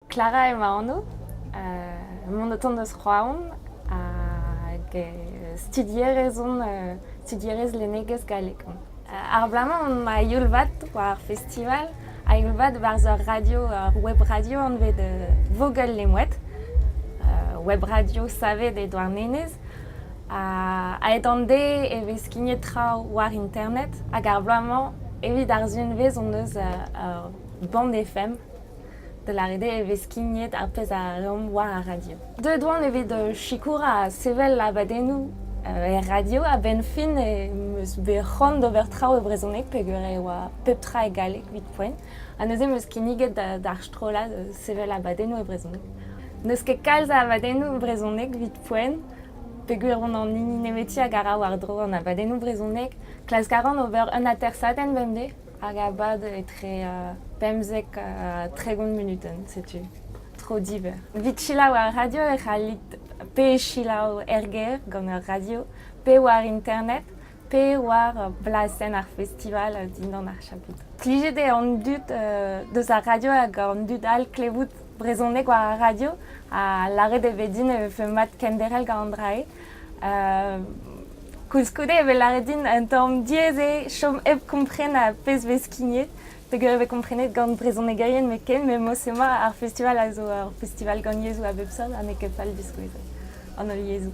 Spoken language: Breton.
Clara ema anno, monoton deus c'hoaon, hag studierez lenegez galek. Ar blamañ ma youlvat war festival, a youlvat war ur radio, web radio an vet Vogel lemouet, web radio savet e doar nenez, a etan de e vez skignet traoù war internet, hag ar blamañ evit ar zunvez on eus band FM, de la rede e vez skignet ar pez a reom war a radio. Deuet oan evit chikour a sevel abadennoù e radio a ben fin e meus bet c'hoant d'ober traoù e brezhoneg peogwir e oa pep tra e galek vit poent. A neuze meus kiniget d'ar strola sevel abadennoù e brezhoneg. Neus ket kalz abadennoù e brezhoneg vit poent, peogwir on an hini neveti hag a ra war dro an abadennoù brezhoneg. Klask a ran ober un atersatenn bemde, hag a bad etre pemzek tregont minuten, setu. Tro diver. Vit chilaou ar radio e c'hallit pe chilaou erger gant ur radio, pe war internet, pe war blasenn ar festival dindan ar chapout. Plijet eo an dud deus ar radio hag an dud all klevout brezhoneg war ar radio, a lare de vedin e vefe mat kenderel gant an drae. Koulskoude e vel lare din un tamm diez e chom eb kompren a pez vez skignet, peogwir e vez komprenet gant brezhonegerien me ken, me mosema ar festival a zo ar festival gant yezhou a bep sol, an e ket pal biskoet an ol yezhou.